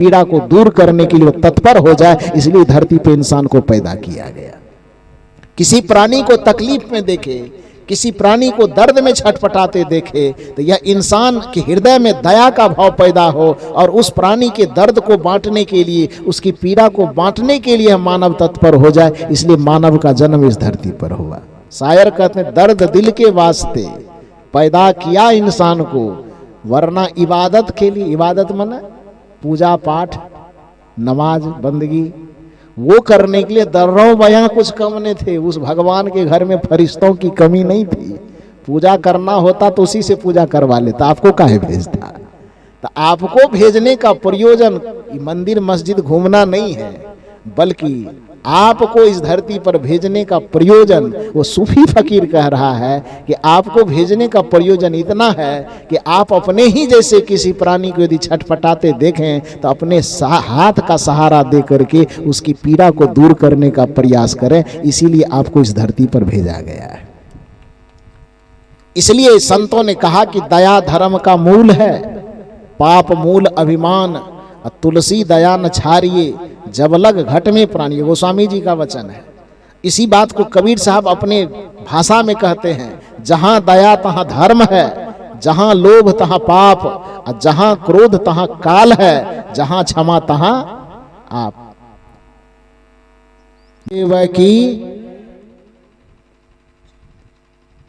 पीड़ा को दूर करने के लिए तत्पर हो जाए, इसलिए धरती पे इंसान को पैदा किया गया। किसी प्राणी को तकलीफ में देखे, किसी प्राणी को दर्द में छटपटाते देखे तो यह इंसान के हृदय में दया का भाव पैदा हो और उस प्राणी के दर्द को बांटने के लिए, उसकी पीड़ा को बांटने के लिए मानव तत्पर हो जाए। इसलिए मानव का जन्म इस धरती पर हुआ। शायर कहते हैं, दर्द दिल के वास्ते पैदा किया इंसान को, वरना इबादत के लिए, इबादत माने पूजा पाठ नमाज बंदगी, वो करने के लिए दर्रों बयां कुछ कम नहीं थे। उस भगवान के घर में फरिश्तों की कमी नहीं थी। पूजा करना होता तो उसी से पूजा करवा लेता, आपको काहे भेजता? तो आपको भेजने का प्रयोजन मंदिर मस्जिद घूमना नहीं है, बल्कि आपको इस धरती पर भेजने का प्रयोजन, वो सूफी फकीर कह रहा है कि आपको भेजने का प्रयोजन इतना है कि आप अपने ही जैसे किसी प्राणी को यदि छटपटाते देखें तो अपने हाथ का सहारा दे करके उसकी पीड़ा को दूर करने का प्रयास करें। इसीलिए आपको इस धरती पर भेजा गया है। इसलिए संतों ने कहा कि दया धर्म का मूल है, पाप मूल अभिमान, तुलसी दया न छारिए, जब लग घट में प्राणी। गोस्वामी जी का वचन है। इसी बात को कबीर साहब अपने भाषा में कहते हैं, जहां दया तहां धर्म है, जहां लोभ तहां पाप, और जहां क्रोध तहां काल है, जहां क्षमा तहां आप। की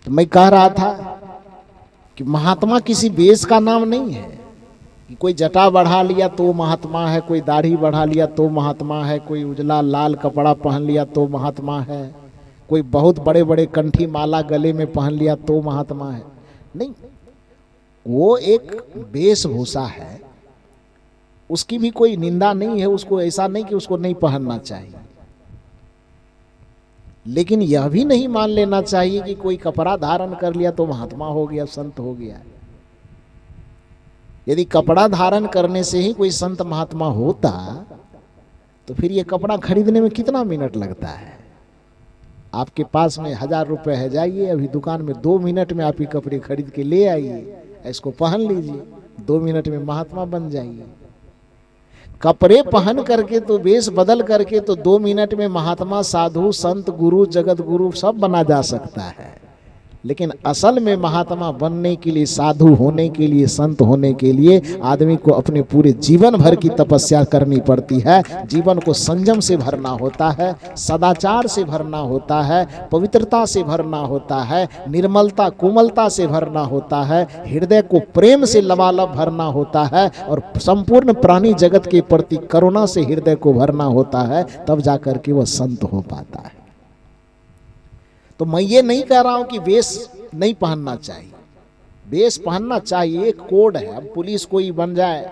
तो मैं कह रहा था कि महात्मा किसी वेश का नाम नहीं है। कोई जटा बढ़ा लिया तो महात्मा है, कोई दाढ़ी बढ़ा लिया तो महात्मा है, कोई उजला लाल कपड़ा पहन लिया तो महात्मा है, कोई बहुत बड़े बड़े कंठी माला गले में पहन लिया तो महात्मा है। नहीं, वो एक वेशभूषा है, उसकी भी कोई निंदा नहीं है। उसको ऐसा नहीं कि उसको नहीं पहनना चाहिए, लेकिन यह भी नहीं मान लेना चाहिए कि कोई कपड़ा धारण कर लिया तो महात्मा हो गया, संत हो गया। यदि कपड़ा धारण करने से ही कोई संत महात्मा होता तो फिर ये कपड़ा खरीदने में कितना मिनट लगता है? आपके पास में 1000 रुपए है, जाइए अभी दुकान में 2 मिनट में आप ही कपड़े खरीद के ले आइए, इसको पहन लीजिए, 2 मिनट में महात्मा बन जाइए। कपड़े पहन करके तो वेश बदल करके तो 2 मिनट में महात्मा, साधु, संत, गुरु, जगत गुरु सब बना जा सकता है। लेकिन असल में महात्मा बनने के लिए, साधु होने के लिए, संत होने के लिए आदमी को अपने पूरे जीवन भर की तपस्या करनी पड़ती है। जीवन को संयम से भरना होता है, सदाचार से भरना होता है, पवित्रता से भरना होता है, निर्मलता कोमलता से भरना होता है, हृदय को प्रेम से लबालब भरना होता है और संपूर्ण प्राणी जगत के प्रति करुणा से हृदय को भरना होता है। तब जाकर के वह संत हो पाता है। तो मैं ये नहीं कह रहा हूं कि वेश नहीं पहनना चाहिए, वेश पहनना चाहिए, एक कोड है। अब पुलिस कोई बन जाए,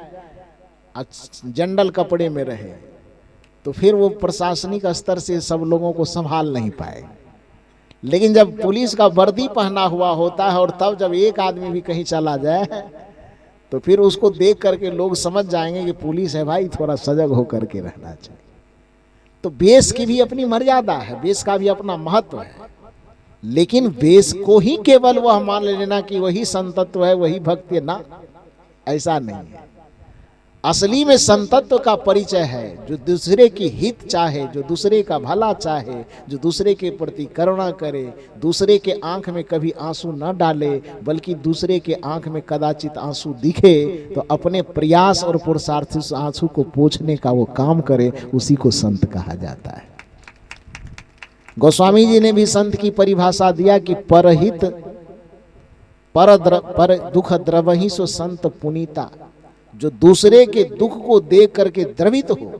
जनरल कपड़े में रहे, तो फिर वो प्रशासनिक स्तर से सब लोगों को संभाल नहीं पाए। लेकिन जब पुलिस का वर्दी पहना हुआ होता है और तब जब एक आदमी भी कहीं चला जाए तो फिर उसको देख करके लोग समझ जाएंगे कि पुलिस है भाई, थोड़ा सजग होकर के रहना चाहिए। तो वेश की भी अपनी मर्यादा है, वेश का भी अपना महत्व है। लेकिन वेश को ही केवल वह मान लेना कि वही संतत्व है, वही भक्ति है, ना, ऐसा नहीं है। असली में संतत्व का परिचय है जो दूसरे की हित चाहे, जो दूसरे का भला चाहे, जो दूसरे के प्रति करुणा करे, दूसरे के आंख में कभी आंसू न डाले, बल्कि दूसरे के आंख में कदाचित आंसू दिखे तो अपने प्रयास और पुरुषार्थ से आंसू को पोंछने का वो काम करे, उसी को संत कहा जाता है। गोस्वामी जी ने भी संत की परिभाषा दिया कि परहित पर दुख द्रवहि सो संत पुनीता। जो दूसरे के दुख को देख करके द्रवित हो,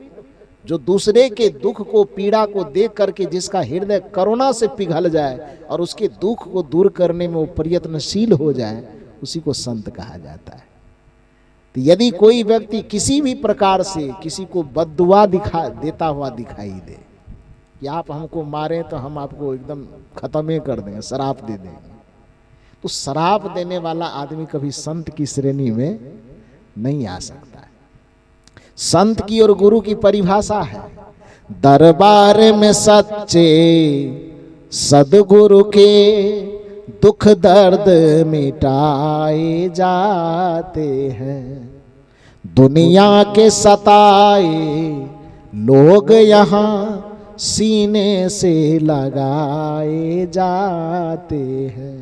जो दूसरे के दुख को, पीड़ा को देख करके जिसका हृदय करुणा से पिघल जाए और उसके दुख को दूर करने में वो प्रयत्नशील हो जाए, उसी को संत कहा जाता है। तो यदि कोई व्यक्ति किसी भी प्रकार से किसी को बद्दुआ देता हुआ दिखाई दे कि आप हमको मारें तो हम आपको एकदम खत्म कर देंगे, श्राप दे देंगे, तो श्राप देने वाला आदमी कभी संत की श्रेणी में नहीं आ सकता है। संत की और गुरु की परिभाषा है, दरबार में सच्चे सदगुरु के दुख दर्द मिटाए जाते हैं, दुनिया के सताए लोग यहाँ सीने से लगाए जाते हैं।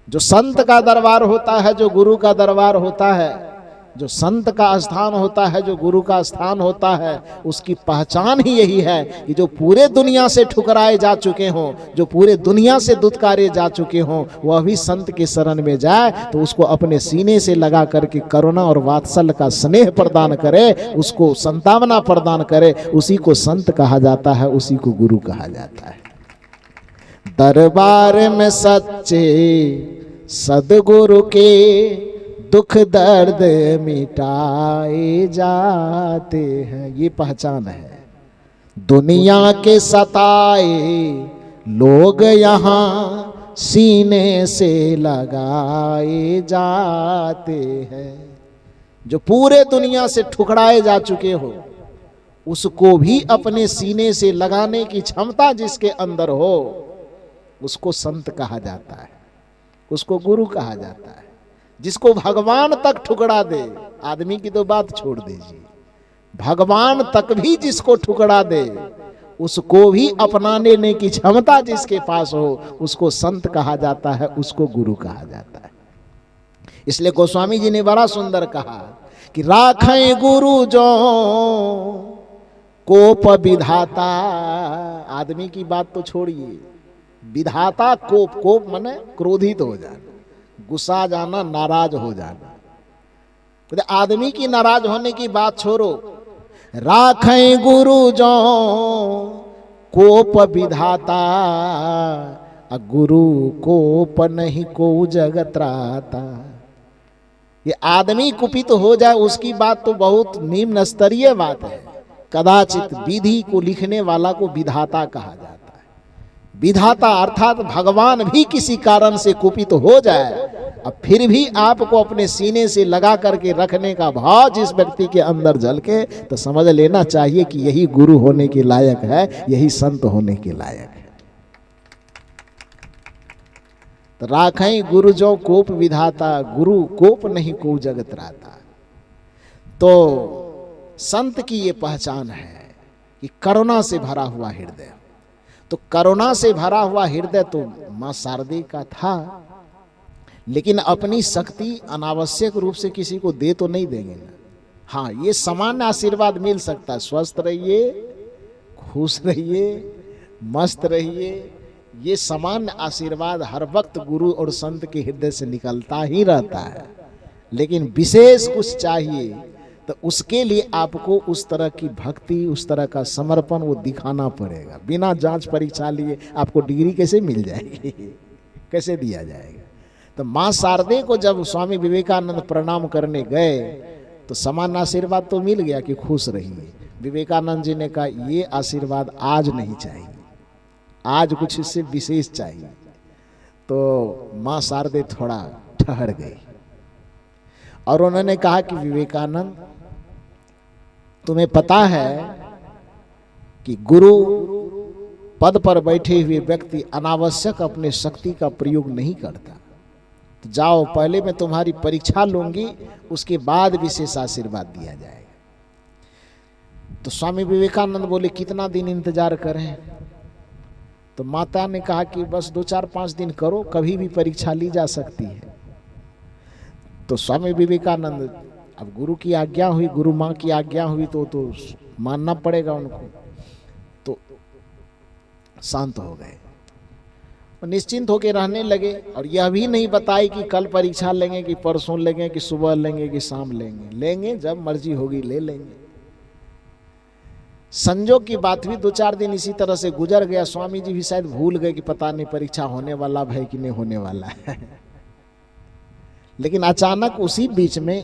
जो संत का दरबार होता है, जो गुरु का दरबार होता है, जो संत का स्थान होता है, जो गुरु का स्थान होता है, उसकी पहचान ही यही है कि जो पूरे दुनिया से ठुकराए जा चुके हों, जो पूरे दुनिया से दुत्कारे जा चुके हों, वह भी संत के शरण में जाए तो उसको अपने सीने से लगा करके करुणा और वात्सल्य का स्नेह प्रदान करे, उसको संतावना प्रदान करे, उसी को संत कहा जाता है, उसी को गुरु कहा जाता है। दरबार में सच्चे सदगुरु के दुख दर्द मिटाए जाते हैं, ये पहचान है। दुनिया के सताए लोग यहाँ सीने से लगाए जाते हैं। जो पूरे दुनिया से ठुकराए जा चुके हो, उसको भी अपने सीने से लगाने की क्षमता जिसके अंदर हो, उसको संत कहा जाता है, उसको गुरु कहा जाता है। जिसको भगवान तक ठुकरा दे, आदमी की तो बात छोड़ दीजिए, भगवान तक भी जिसको ठुकरा दे, उसको भी अपना लेने की क्षमता जिसके पास हो, उसको संत कहा जाता है, उसको गुरु कहा जाता है। इसलिए गोस्वामी जी ने बड़ा सुंदर कहा कि राखें गुरु जो कोप विधाता। आदमी की बात तो छोड़िए, विधाता कोप, कोप माने क्रोधित हो जाना, गुस्सा जाना, नाराज हो जाना। तो आदमी की नाराज होने की बात छोड़ो, राखें गुरु जो कोप विधाता, गुरु कोप नहीं को जगत राता। ये आदमी कुपित हो जाए उसकी बात तो बहुत निम्न स्तरीय बात है। कदाचित विधि को लिखने वाला को विधाता कहा जाता है। विधाता अर्थात भगवान भी किसी कारण से कुपित हो जाए, अब फिर भी आपको अपने सीने से लगा करके रखने का भाव जिस व्यक्ति के अंदर झलके, तो समझ लेना चाहिए कि यही गुरु होने के लायक है, यही संत होने के लायक है। तो राखें गुरु जो कोप विधाता, गुरु कोप नहीं को जगत राता। तो संत की ये पहचान है कि करुणा से भरा हुआ हृदय। तो करुणा से भरा हुआ हृदय तो मां शारदे का था, लेकिन अपनी शक्ति अनावश्यक रूप से किसी को दे तो नहीं देंगे ना। हाँ, ये सामान्य आशीर्वाद मिल सकता है, स्वस्थ रहिए, खुश रहिए, मस्त रहिए, ये सामान्य आशीर्वाद हर वक्त गुरु और संत के हृदय से निकलता ही रहता है। लेकिन विशेष कुछ चाहिए तो उसके लिए आपको उस तरह की भक्ति, उस तरह का समर्पण वो दिखाना पड़ेगा। बिना जांच परीक्षा लिए आपको डिग्री कैसे मिल जाएगी, कैसे दिया जाएगा। तो मां शारदे को जब स्वामी विवेकानंद प्रणाम करने गए तो समान आशीर्वाद तो मिल गया कि खुश रहिए। विवेकानंद जी ने कहा ये आशीर्वाद आज नहीं चाहिए, आज कुछ इससे विशेष चाहिए। तो मां शारदे थोड़ा ठहर गई और उन्होंने कहा कि विवेकानंद, तुम्हें पता है कि गुरु पद पर बैठे हुए व्यक्ति अनावश्यक अपने शक्ति का प्रयोग नहीं करता। तो जाओ, पहले मैं तुम्हारी परीक्षा लूंगी, उसके बाद विशेष आशीर्वाद दिया जाएगा। तो स्वामी विवेकानंद बोले कितना दिन इंतजार करें। तो माता ने कहा कि बस 2-4-5 दिन करो, कभी भी परीक्षा ली जा सकती है। तो स्वामी विवेकानंद, अब गुरु की आज्ञा हुई, गुरु माँ की आज्ञा हुई तो मानना पड़ेगा उनको। तो शांत हो गए और निश्चिंत होकर रहने लगे। और यह भी नहीं बताई कि कल परीक्षा लेंगे कि परसों लेंगे कि सुबह लेंगे कि शाम लेंगे, लेंगे जब मर्जी होगी ले लेंगे। संजोग की बात हुई, 2-4 दिन इसी तरह से गुजर गया। स्वामी जी भी शायद भूल गए कि पता नहीं परीक्षा होने वाला है कि नहीं होने वाला है। लेकिन अचानक उसी बीच में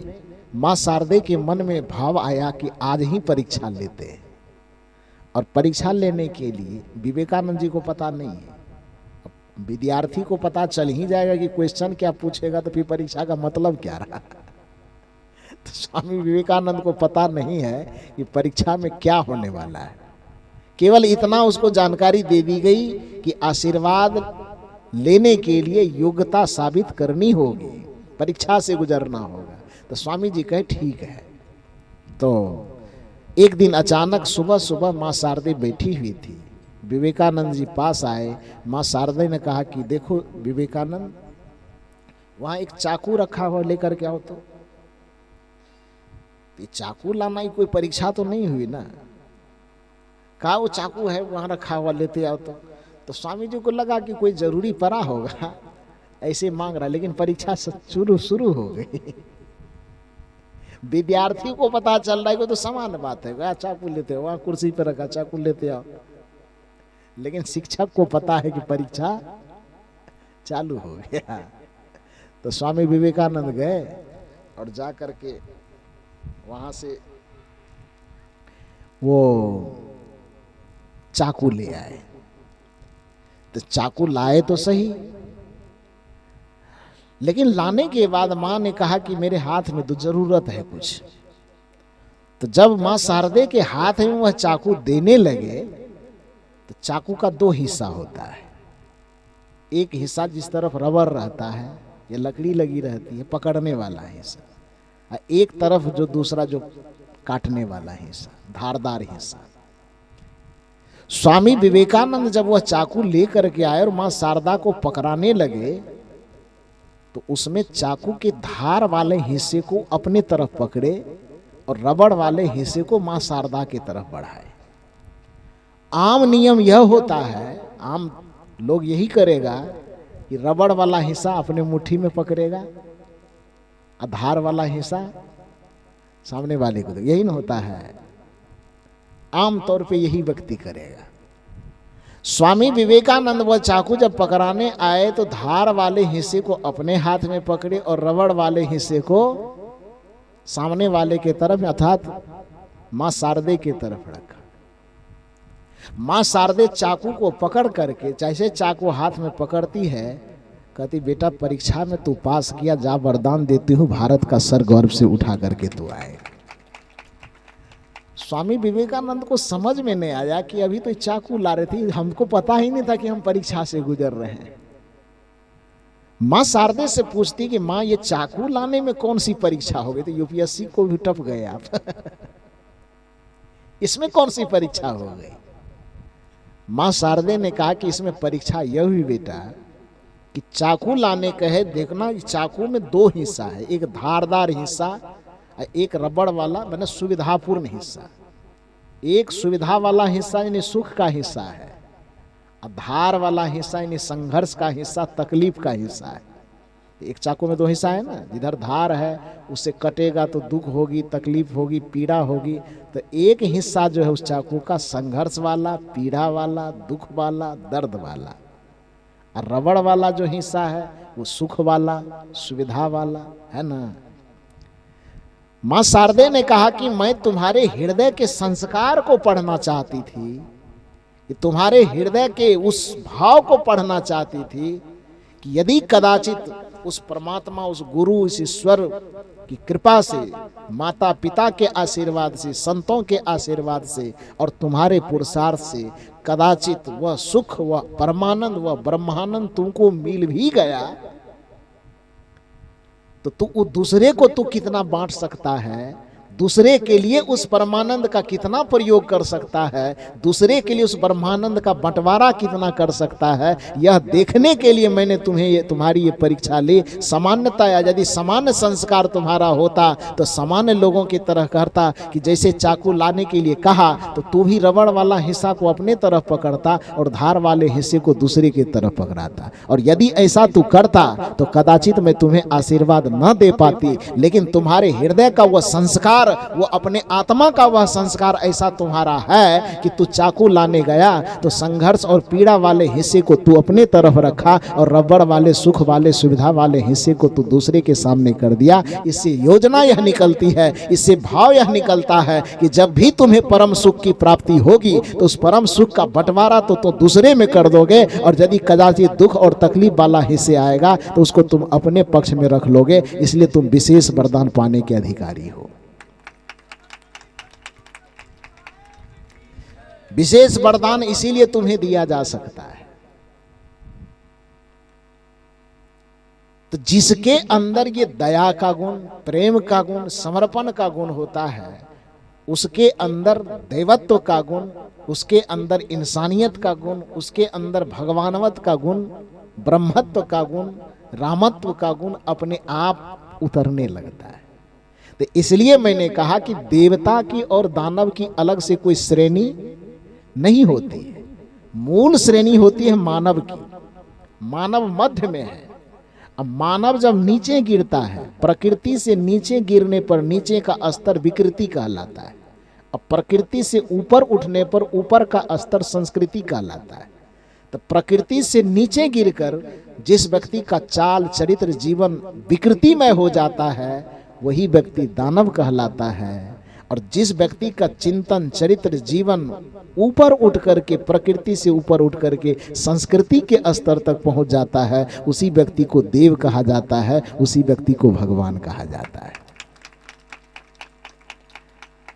मां शारदे के मन में भाव आया कि आज ही परीक्षा लेते हैं। और परीक्षा लेने के लिए विवेकानंद जी को पता नहीं है, विद्यार्थी को पता चल ही जाएगा कि क्वेश्चन क्या पूछेगा, तो फिर परीक्षा का मतलब क्या रहा। तो स्वामी विवेकानंद को पता नहीं है कि परीक्षा में क्या होने वाला है। केवल इतना उसको जानकारी दे दी गई कि आशीर्वाद लेने के लिए योग्यता साबित करनी होगी, परीक्षा से गुजरना होगा। तो स्वामी जी कहे ठीक है, तो एक दिन अचानक सुबह सुबह माँ शारदे बैठी हुई थी, विवेकानंद जी पास आए। माँ शारदे ने कहा कि देखो विवेकानंद, वहां एक चाकू रखा हुआ, लेकर के आओ। तो ये चाकू लाना ही कोई परीक्षा तो नहीं हुई ना। कहा वो चाकू है वहां रखा हुआ, लेते आओ। तो स्वामी जी को लगा कि कोई जरूरी पड़ा होगा, ऐसे मांग रहा, लेकिन परीक्षा शुरू हो गई। विद्यार्थी को पता चल रहा है कि तो समान बात है, चाकू लेते हो, वहां कुर्सी पर रखा चाकू लेते आओ। लेकिन शिक्षक को पता है कि परीक्षा चालू हो गया। तो स्वामी विवेकानंद गए और जा करके वहां से वो चाकू ले आए। तो चाकू लाए तो सही, लेकिन लाने के बाद मां ने कहा कि मेरे हाथ में तो जरूरत है कुछ। तो जब मां शारदे के हाथ में वह चाकू देने लगे तो चाकू का दो हिस्सा होता है। एक हिस्सा जिस तरफ रबर रहता है या लकड़ी लगी रहती है, पकड़ने वाला हिस्सा, और एक तरफ जो दूसरा जो काटने वाला हिस्सा, धारदार हिस्सा। स्वामी विवेकानंद जब वह चाकू लेकर के आए और मां शारदा को पकड़ाने लगे तो उसमें चाकू के धार वाले हिस्से को अपने तरफ पकड़े और रबड़ वाले हिस्से को मां शारदा की तरफ बढ़ाए। आम नियम यह होता है, आम लोग यही करेगा कि रबड़ वाला हिस्सा अपने मुट्ठी में पकड़ेगा, आधार वाला हिस्सा सामने वाले को, यही ना होता है। आम तौर पे यही व्यक्ति करेगा। स्वामी विवेकानंद वह चाकू जब पकड़ाने आए तो धार वाले हिस्से को अपने हाथ में पकड़े और रबड़ वाले हिस्से को सामने वाले के तरफ अर्थात मां शारदे की तरफ रखा। मां शारदे चाकू को पकड़ करके, जैसे चाकू हाथ में पकड़ती है, कहती बेटा परीक्षा में तू पास किया, जा वरदान देती हूं, भारत का सर गौरव से उठा करके तू आए। स्वामी विवेकानंद को समझ में नहीं आया कि अभी तो चाकू ला रही थी, हमको पता ही नहीं था कि हम परीक्षा से गुजर रहे हैं। मां शारदे से पूछती कि मां ये चाकू लाने में कौन सी परीक्षा हो गई? तो यूपीएससी को भी टप गए आप। इसमें कौन सी परीक्षा हो गई? मां शारदे ने कहा कि इसमें परीक्षा यह हुई बेटा कि चाकू लाने कहे, देखना चाकू में दो हिस्सा है, एक धारदार हिस्सा और एक रबड़ वाला मैंने सुविधापूर्ण हिस्सा। एक सुविधा वाला हिस्सा यानी सुख का हिस्सा है, और धार वाला हिस्सा यानी संघर्ष का हिस्सा, तकलीफ का हिस्सा है। एक चाकू में दो हिस्सा है ना, जिधर धार है उससे कटेगा तो दुख होगी, तकलीफ होगी, पीड़ा होगी। तो एक हिस्सा जो है उस चाकू का संघर्ष वाला, पीड़ा वाला, दुख वाला, दर्द वाला, और रबड़ वाला जो हिस्सा है वो सुख वाला, सुविधा वाला है ना। मां शारदे ने कहा कि मैं तुम्हारे हृदय के संस्कार को पढ़ना चाहती थी, कि तुम्हारे हृदय के उस भाव को पढ़ना चाहती थी कि यदि कदाचित उस परमात्मा, उस गुरु, उस ईश्वर की कृपा से, माता पिता के आशीर्वाद से, संतों के आशीर्वाद से और तुम्हारे पुरुषार्थ से कदाचित वह सुख, वह परमानंद, वह ब्रह्मानंद तुमको मिल भी गया, तो तू दूसरे को तू कितना बांट सकता है, दूसरे के लिए उस परमानंद का कितना प्रयोग कर सकता है, दूसरे के लिए उस ब्रह्मानंद का बंटवारा कितना कर सकता है, यह देखने के लिए मैंने तुम्हारी ये परीक्षा ली। सामान्यता यदि सामान्य संस्कार तुम्हारा होता तो सामान्य लोगों की तरह करता कि जैसे चाकू लाने के लिए कहा तो तू भी रबड़ वाला हिस्सा को अपने तरफ पकड़ता और धार वाले हिस्से को दूसरे की तरफ पकड़ाता। और यदि ऐसा तू करता तो कदाचित मैं तुम्हें आशीर्वाद न दे पाती, लेकिन तुम्हारे हृदय का वह संस्कार, वो अपने आत्मा का वह संस्कार ऐसा तुम्हारा है कि तू चाकू लाने गया तो संघर्ष और पीड़ा वाले हिस्से को तू अपने तरफ रखा और रबड़ वाले, सुख वाले, सुविधा वाले हिस्से को तू दूसरे के सामने कर दिया। इससे योजना यह निकलती है, इससे भाव यह निकलता है कि जब भी तुम्हें परम सुख की प्राप्ति होगी तो उस परम सुख का बंटवारा तो दूसरे में कर दोगे, और यदि कदाचित दुख और तकलीफ वाला हिस्से आएगा तो उसको तुम अपने पक्ष में रख लोगे। इसलिए तुम विशेष वरदान पाने के अधिकारी हो। विशेष वरदान इसीलिए तुम्हें दिया जा सकता है। तो जिसके अंदर ये दया का गुण, प्रेम का गुण, समर्पण का गुण होता है, उसके अंदर देवत्व का गुण, उसके अंदर इंसानियत का गुण, उसके अंदर भगवानवत का गुण, ब्रह्मत्व का गुण, रामत्व का गुण अपने आप उतरने लगता है। तो इसलिए मैंने कहा कि देवता की और दानव की अलग से कोई श्रेणी नहीं होती है। मूल श्रेणी होती है मानव की। मानव मध्य में है। अब मानव जब नीचे गिरता है, प्रकृति से नीचे गिरने पर नीचे का स्तर विकृति कहलाता है। अब प्रकृति से ऊपर उठने पर ऊपर का स्तर संस्कृति कहलाता है। तो प्रकृति से नीचे गिरकर जिस व्यक्ति का चाल चरित्र जीवन विकृतिमय हो जाता है वही व्यक्ति दानव कहलाता है। और जिस व्यक्ति का चिंतन चरित्र जीवन ऊपर उठ करके, प्रकृति से ऊपर उठ करके संस्कृति के स्तर तक पहुंच जाता है, उसी व्यक्ति को देव कहा जाता है, उसी व्यक्ति को भगवान कहा जाता है।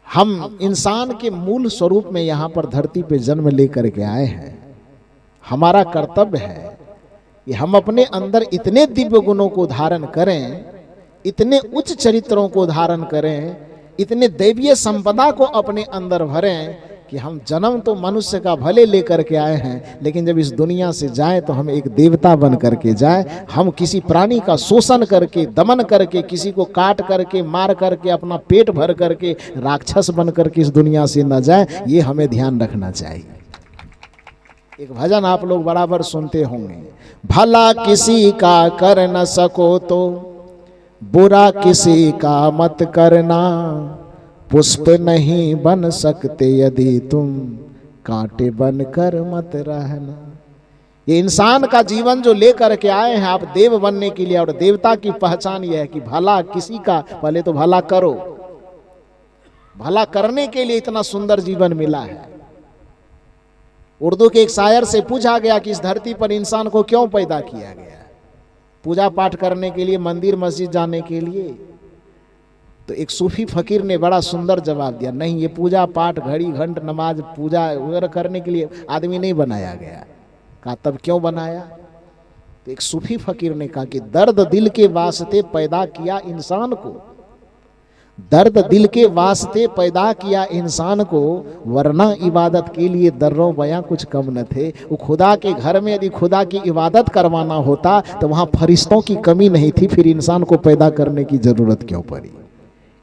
हम इंसान के मूल स्वरूप में यहाँ पर धरती पे जन्म लेकर के आए हैं। हमारा कर्तव्य है कि हम अपने अंदर इतने दिव्य गुणों को धारण करें, इतने उच्च चरित्रों को धारण करें, इतने दैवीय संपदा को अपने अंदर भरें कि हम जन्म तो मनुष्य का भले लेकर के आए हैं, लेकिन जब इस दुनिया से जाएं तो हम एक देवता बन करके जाएं। हम किसी प्राणी का शोषण करके, दमन करके, किसी को काट करके, मार करके, अपना पेट भर करके राक्षस बन करके इस दुनिया से न जाएं, ये हमें ध्यान रखना चाहिए। एक भजन आप लोग बराबर सुनते होंगे, भला किसी का कर न सको तो बुरा किसी का मत करना, पुष्प नहीं बन सकते यदि तुम कांटे बनकर मत रहना। ये इंसान का जीवन जो लेकर के आए हैं आप देव बनने के लिए, और देवता की पहचान यह है कि भला किसी का, पहले तो भला करो। भला करने के लिए इतना सुंदर जीवन मिला है। उर्दू के एक शायर से पूछा गया कि इस धरती पर इंसान को क्यों पैदा किया गया? पूजा पाठ करने के लिए, मंदिर मस्जिद जाने के लिए? तो एक सूफी फकीर ने बड़ा सुंदर जवाब दिया, नहीं, ये पूजा पाठ, घड़ी घंट, नमाज, पूजा वगैरह करने के लिए आदमी नहीं बनाया गया। कहा तब क्यों बनाया? तो एक सूफी फकीर ने कहा कि दर्द दिल के वास्ते पैदा किया इंसान को, दर्द दिल के वास्ते पैदा किया इंसान को, वरना इबादत के लिए दर्रों बयां कुछ कम न थे। वो खुदा के घर में यदि खुदा की इबादत करवाना होता तो वहां फरिश्तों की कमी नहीं थी, फिर इंसान को पैदा करने की जरूरत क्यों पड़ी?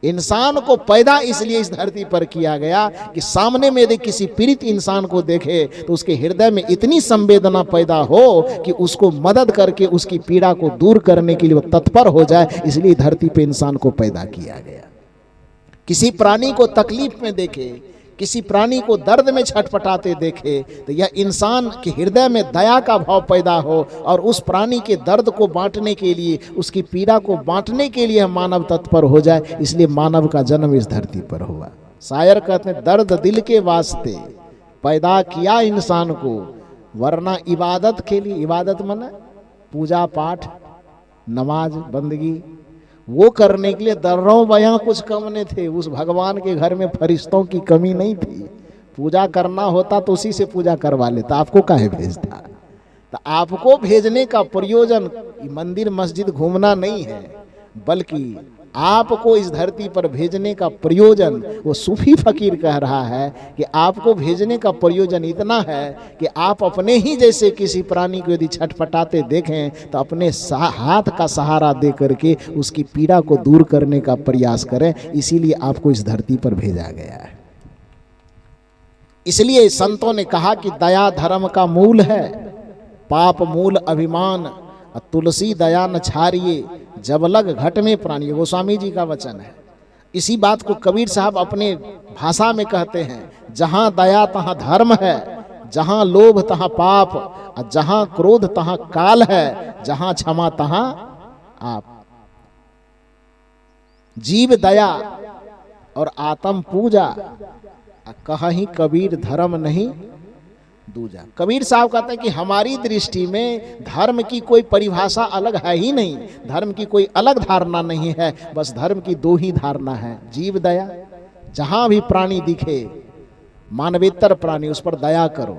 इंसान को पैदा इसलिए इस धरती पर किया गया कि सामने में यदि किसी पीड़ित इंसान को देखे तो उसके हृदय में इतनी संवेदना पैदा हो कि उसको मदद करके उसकी पीड़ा को दूर करने के लिए वो तत्पर हो जाए। इसलिए धरती पे इंसान को पैदा किया गया। किसी प्राणी को तकलीफ में देखे, किसी प्राणी को दर्द में छटपटाते देखे तो यह इंसान के हृदय में दया का भाव पैदा हो और उस प्राणी के दर्द को बांटने के लिए, उसकी पीड़ा को बांटने के लिए मानव तत्पर हो जाए। इसलिए मानव का जन्म इस धरती पर हुआ। शायर कहते हैं, दर्द दिल के वास्ते पैदा किया इंसान को, वरना इबादत के लिए, इबादत माने पूजा पाठ, नमाज, बंदगी, वो करने के लिए दर्रों बयां कुछ कम नहीं थे। उस भगवान के घर में फरिश्तों की कमी नहीं थी। पूजा करना होता तो उसी से पूजा करवा लेता, आपको काहे भेजता? तो आपको भेजने का प्रयोजन मंदिर मस्जिद घूमना नहीं है, बल्कि आपको इस धरती पर भेजने का प्रयोजन, वो सूफी फकीर कह रहा है कि आपको भेजने का प्रयोजन इतना है कि आप अपने ही जैसे किसी प्राणी को यदि छटपटाते देखें तो अपने हाथ का सहारा दे करके उसकी पीड़ा को दूर करने का प्रयास करें। इसीलिए आपको इस धरती पर भेजा गया है। इसलिए संतों ने कहा कि दया धर्म का मूल है, पाप मूल अभिमान, तुलसी दया न छारिए, जब लग घट में प्राणी। गोस्वामी जी का वचन है। इसी बात को कबीर साहब अपने भाषा में कहते हैं, जहां दया तहां धर्म है, जहां लोभ तहां पाप, और जहां क्रोध तहां काल है, जहां क्षमा तहां आप। जीव दया और आत्म पूजा, कहीं कबीर धर्म नहीं दूजा। कबीर साहब कहते हैं कि हमारी दृष्टि में धर्म की कोई परिभाषा अलग है ही नहीं, धर्म की कोई अलग धारणा नहीं है, बस धर्म की दो ही धारणा है, जीव दया। जहां भी प्राणी दिखे, मानवेतर प्राणी, उस पर दया करो,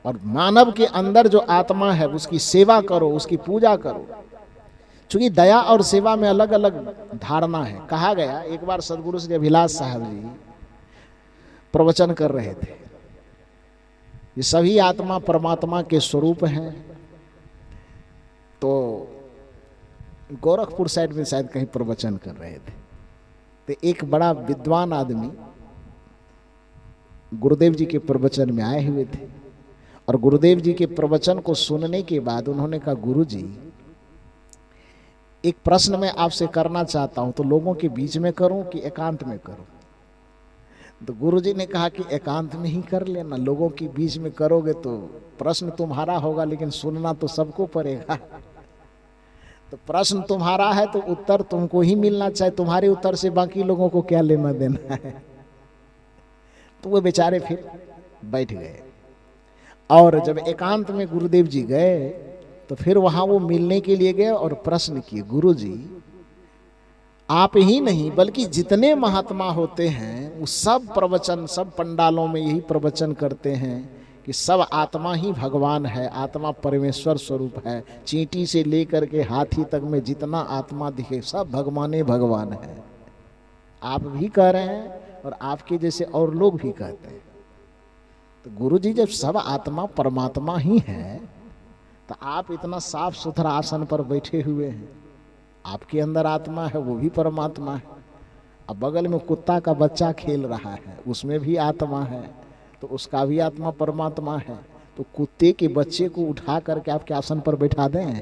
और मानव के अंदर जो आत्मा है उसकी सेवा करो, उसकी पूजा करो। चूंकि दया और सेवा में अलग अलग धारणा है। कहा गया एक बार सदगुरु श्री अभिलाष साहब जी प्रवचन कर रहे थे। ये सभी आत्मा परमात्मा के स्वरूप हैं। तो गोरखपुर साइड में शायद कहीं प्रवचन कर रहे थे, तो एक बड़ा विद्वान आदमी गुरुदेव जी के प्रवचन में आए हुए थे, और गुरुदेव जी के प्रवचन को सुनने के बाद उन्होंने कहा, गुरु जी एक प्रश्न मैं आपसे करना चाहता हूं, तो लोगों के बीच में करूं कि एकांत में करूं? तो गुरु जी ने कहा कि एकांत में ही कर लेना, लोगों के बीच में करोगे तो प्रश्न तुम्हारा होगा लेकिन सुनना तो सबको पड़ेगा। तो प्रश्न तुम्हारा है तो उत्तर तुमको ही मिलना चाहिए, तुम्हारे उत्तर से बाकी लोगों को क्या लेना देना है। तो वो बेचारे फिर बैठ गए, और जब एकांत में गुरुदेव जी गए तो फिर वहां वो मिलने के लिए गए और प्रश्न किए, गुरु जी आप ही नहीं बल्कि जितने महात्मा होते हैं वो सब प्रवचन, सब पंडालों में यही प्रवचन करते हैं कि सब आत्मा ही भगवान है, आत्मा परमेश्वर स्वरूप है, चींटी से लेकर के हाथी तक में जितना आत्मा दिखे सब भगवान ही भगवान है। आप भी कह रहे हैं और आपके जैसे और लोग भी कहते हैं। तो गुरु जी जब सब आत्मा परमात्मा ही है तो आप इतना साफ सुथरा आसन पर बैठे हुए हैं, आपके अंदर आत्मा है, वो भी परमात्मा है। अब बगल में कुत्ता का बच्चा खेल रहा है, उसमें भी आत्मा है, तो उसका भी आत्मा परमात्मा है। तो कुत्ते के बच्चे को उठा करके आपके आसन पर बैठा दें?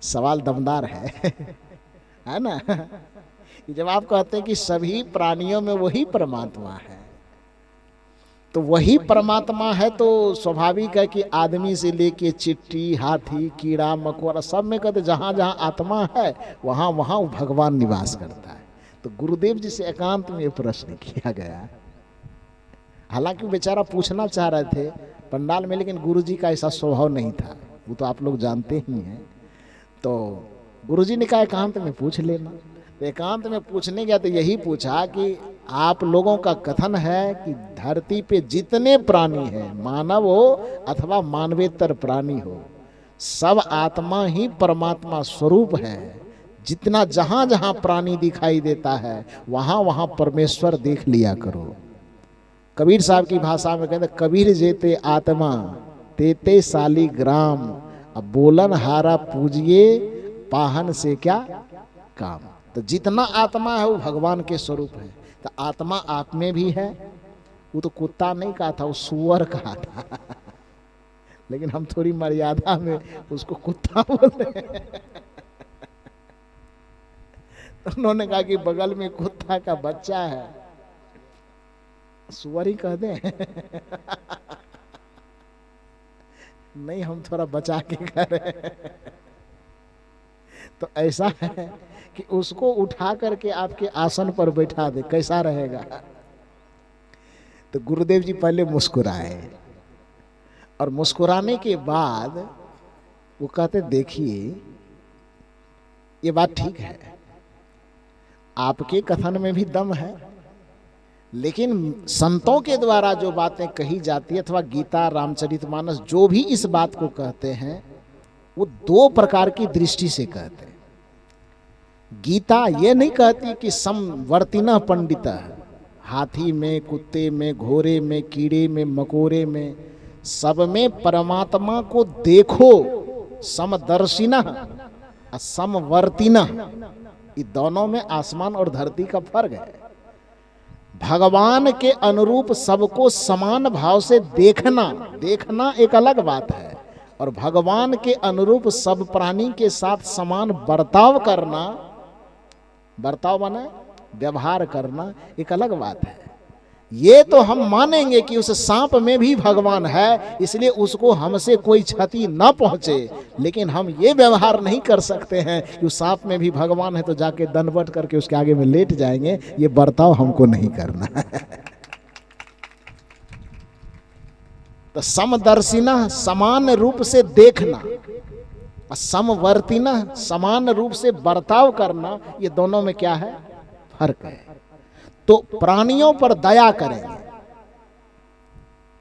सवाल दमदार है ना? जब आप कहते हैं कि सभी प्राणियों में वही परमात्मा है, तो वही परमात्मा है तो स्वाभाविक है कि आदमी से लेके चिट्टी, हाथी, कीड़ा मकोड़ा सब में कहते जहाँ जहाँ आत्मा है वहाँ वहाँ भगवान निवास करता है। तो गुरुदेव जी से एकांत में ये प्रश्न किया गया। हालांकि बेचारा पूछना चाह रहे थे पंडाल में, लेकिन गुरु जी का ऐसा स्वभाव नहीं था, वो तो आप लोग जानते ही हैं। तो गुरु जी ने कहा एकांत में पूछ लेना। तो एकांत में पूछने गया तो यही पूछा कि आप लोगों का कथन है कि धरती पे जितने प्राणी हैं, मानव हो अथवा मानवेतर प्राणी हो, सब आत्मा ही परमात्मा स्वरूप है। जितना जहां जहां प्राणी दिखाई देता है वहां वहां परमेश्वर देख लिया करो। कबीर साहब की भाषा में कहते कबीर जेते आत्मा तेते सालीग्राम, अब बोलन हारा पूजिए पाहन से क्या काम। तो जितना आत्मा है वो भगवान के स्वरूप है। तो आत्मा आप में भी है। वो तो कुत्ता नहीं कहा था, वो सुअर कहा था। लेकिन हम थोड़ी मर्यादा में उसको कुत्ता बोले। तो उन्होंने कहा कि बगल में कुत्ता का बच्चा है, सुअर ही कह दें। नहीं, हम थोड़ा बचा के कर रहे हैं। तो ऐसा है कि उसको उठा करके आपके आसन पर बैठा दे, कैसा रहेगा? तो गुरुदेव जी पहले मुस्कुराए, और मुस्कुराने के बाद वो कहते देखिए ये बात ठीक है, आपके कथन में भी दम है, लेकिन संतों के द्वारा जो बातें कही जाती है अथवा गीता, रामचरितमानस जो भी इस बात को कहते हैं वो दो प्रकार की दृष्टि से कहते हैं। गीता ये नहीं कहती कि समवर्तिना पंडित, हाथी में, कुत्ते में, घोड़े में, कीड़े में, मकोड़े में, सब में परमात्मा को देखो। समदर्शिना समवर्तिना, ये दोनों में आसमान और धरती का फर्क है। भगवान के अनुरूप सबको समान भाव से देखना, देखना एक अलग बात है, और भगवान के अनुरूप सब प्राणी के साथ समान बर्ताव करना, बर्ताव माने व्यवहार करना, एक अलग बात है। ये तो हम मानेंगे कि उस सांप में भी भगवान है, इसलिए उसको हमसे कोई क्षति न पहुंचे, लेकिन हम ये व्यवहार नहीं कर सकते हैं कि उस सांप में भी भगवान है तो जाके दंडवत करके उसके आगे में लेट जाएंगे। ये बर्ताव हमको नहीं करना है। तो समदर्शिना समान रूप से देखना, समवर्तिना समान रूप से बर्ताव करना, ये दोनों में क्या है? फर्क है। तो प्राणियों पर दया करेंगे,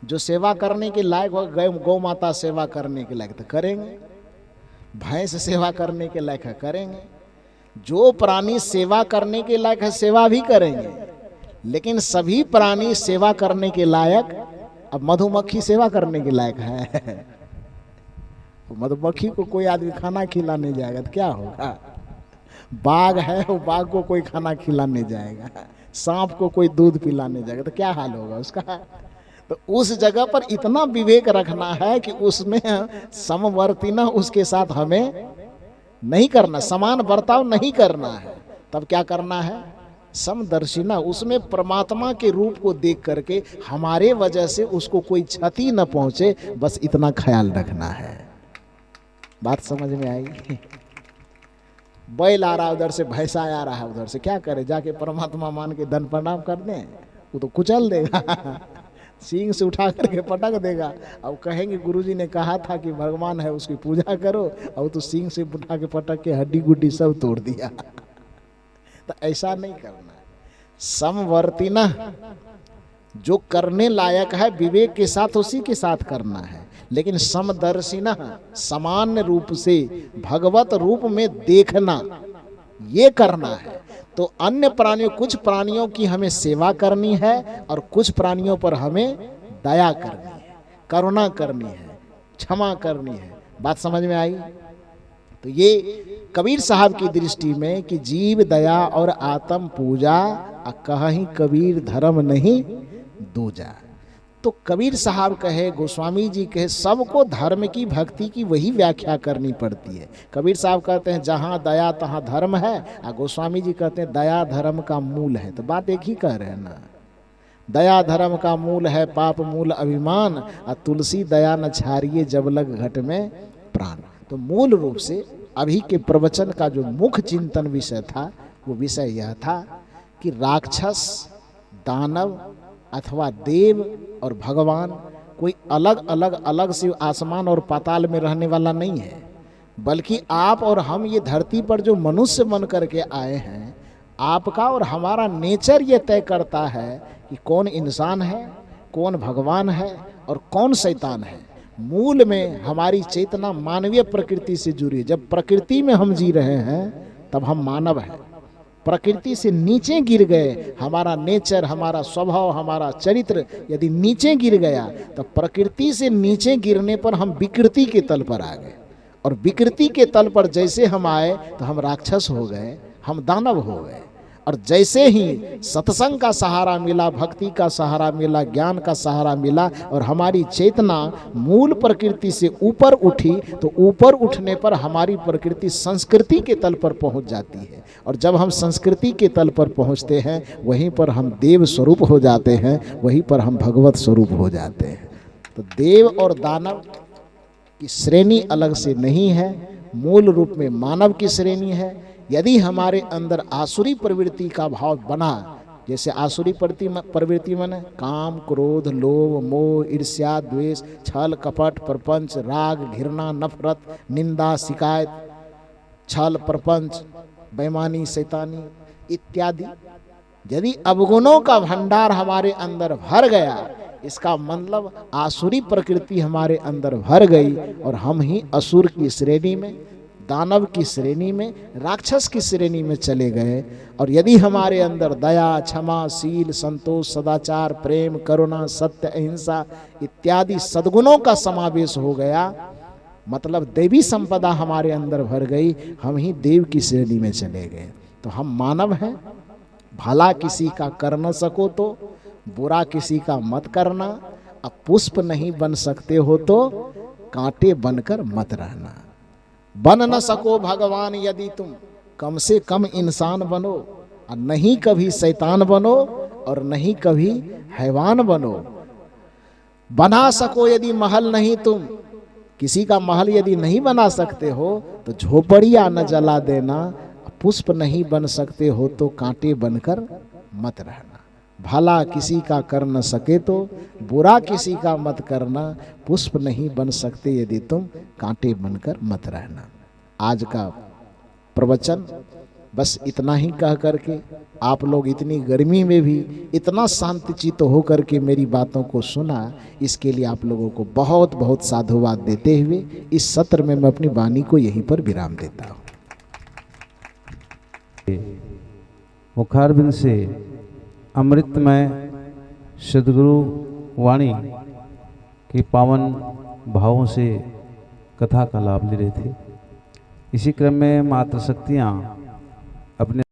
जो सेवा करने के लायक हो, गौ माता सेवा करने के लायक तो करेंगे, भैंस सेवा करने के लायक है करेंगे, जो प्राणी सेवा करने के लायक है सेवा भी करेंगे, लेकिन सभी प्राणी सेवा करने के लायक, अब मधुमक्खी सेवा करने के लायक है? मधुमक्खी को कोई आदमी खाना खिलाने जाएगा तो क्या होगा? बाघ है, वो बाघ को कोई खाना खिलाने जाएगा, सांप को कोई दूध पिलाने जाएगा तो क्या हाल होगा उसका? तो उस जगह पर इतना विवेक रखना है कि उसमें समवर्ती उसके साथ हमें नहीं करना, समान बर्ताव नहीं करना है। तब क्या करना है? समदर्शिना, उसमें परमात्मा के रूप को देख करके हमारे वजह से उसको कोई क्षति न पहुंचे, बस इतना ख्याल रखना है। बात समझ में आई? बैल आ रहा उधर से, भैंसा आ रहा है उधर से, क्या करे? जाके परमात्मा मान के दंड प्रणाम कर दें? वो तो कुचल देगा, सींग से उठा करके पटक देगा। अब कहेंगे गुरुजी ने कहा था कि भगवान है उसकी पूजा करो, और तो सींग से उठा के पटक के हड्डी गुड्डी सब तोड़ दिया। तो ऐसा नहीं करना। समवर्तिना, जो करने लायक है विवेक के साथ उसी के साथ करना है, लेकिन समदर्शिना, समान रूप से भगवत रूप में देखना, ये करना है। तो अन्य प्राणियों, कुछ प्राणियों की हमें सेवा करनी है और कुछ प्राणियों पर हमें दया करनी है, करुणा करनी है, क्षमा करनी है। बात समझ में आई? तो ये कबीर साहब की दृष्टि में कि जीव दया और आत्म पूजा, कहीं कबीर धर्म नहीं दूजा। तो कबीर साहब कहे, गोस्वामी जी कहे, सबको धर्म की भक्ति की वही व्याख्या करनी पड़ती है। कबीर साहब कहते हैं जहाँ दया तहाँ धर्म है, और गोस्वामी जी कहते हैं दया धर्म का मूल है। तो बात एक ही कह रहे हैं ना, दया धर्म का मूल है, पाप मूल अभिमान, और तुलसी दया न छारिए जब लग घट में प्राण। तो मूल रूप से अभी के प्रवचन का जो मुख्य चिंतन विषय था, वो विषय यह था कि राक्षस, दानव अथवा देव और भगवान कोई अलग से आसमान और पाताल में रहने वाला नहीं है, बल्कि आप और हम ये धरती पर जो मनुष्य बन करके आए हैं, आपका और हमारा नेचर ये तय करता है कि कौन इंसान है, कौन भगवान है और कौन शैतान है। मूल में हमारी चेतना मानवीय प्रकृति से जुड़ी है। जब प्रकृति में हम जी रहे हैं तब हम मानव हैं। प्रकृति से नीचे गिर गए, हमारा नेचर, हमारा स्वभाव, हमारा चरित्र यदि नीचे गिर गया, तो प्रकृति से नीचे गिरने पर हम विकृति के तल पर आ गए, और विकृति के तल पर जैसे हम आए तो हम राक्षस हो गए, हम दानव हो गए। और जैसे ही सत्संग का सहारा मिला, भक्ति का सहारा मिला, ज्ञान का सहारा मिला, और हमारी चेतना मूल प्रकृति से ऊपर उठी, तो ऊपर उठने पर हमारी प्रकृति संस्कृति के तल पर पहुंच जाती है। और जब हम संस्कृति के तल पर पहुंचते हैं, वहीं पर हम देव स्वरूप हो जाते हैं, वहीं पर हम भगवत स्वरूप हो जाते हैं। तो देव और दानव की श्रेणी अलग से नहीं है, मूल रूप में मानव की श्रेणी है। यदि हमारे अंदर आसुरी प्रवृत्ति का भाव बना, जैसे आसुरी प्रवृत्ति माने काम, क्रोध, लोभ, मोह, ईर्ष्या, द्वेष, छल, कपट, प्रपंच, राग, घृणा, नफरत, निंदा, शिकायत, छल, प्रपंच, बेईमानी, शैतानी इत्यादि, यदि अवगुणों का भंडार हमारे अंदर भर गया, इसका मतलब आसुरी प्रकृति हमारे अंदर भर गई, और हम ही असुर की श्रेणी में, दानव की श्रेणी में, राक्षस की श्रेणी में चले गए। और यदि हमारे अंदर दया, क्षमा, शील, संतोष, सदाचार, प्रेम, करुणा, सत्य, अहिंसा इत्यादि सद्गुणों का समावेश हो गया, मतलब देवी संपदा हमारे अंदर भर गई, हम ही देव की श्रेणी में चले गए। तो हम मानव हैं, भला किसी का कर न सको तो बुरा किसी का मत करना, अब पुष्प नहीं बन सकते हो तो कांटे बनकर मत रहना। बन न सको भगवान यदि तुम कम से कम इंसान बनो, और नहीं कभी शैतान बनो और नहीं कभी हैवान बनो। बना सको यदि महल नहीं तुम, किसी का महल यदि नहीं बना सकते हो तो झोपड़ियां न जला देना। पुष्प नहीं बन सकते हो तो कांटे बनकर मत रहना। भला किसी का कर न सके तो बुरा किसी का मत करना। पुष्प नहीं बन सकते यदि तुम कांटे बनकर मत रहना। आज का प्रवचन बस इतना ही कह करके आप लोग इतनी गर्मी में भी इतना शांतचित्त होकर के मेरी बातों को सुना, इसके लिए आप लोगों को बहुत बहुत साधुवाद देते हुए इस सत्र में मैं अपनी वाणी को यहीं पर विराम देता हूँ। मुखारबिंद से अमृतमय सद्गुरु वाणी के पावन भावों से कथा का लाभ ले रहे थे। इसी क्रम में मातृ शक्तियाँ अपने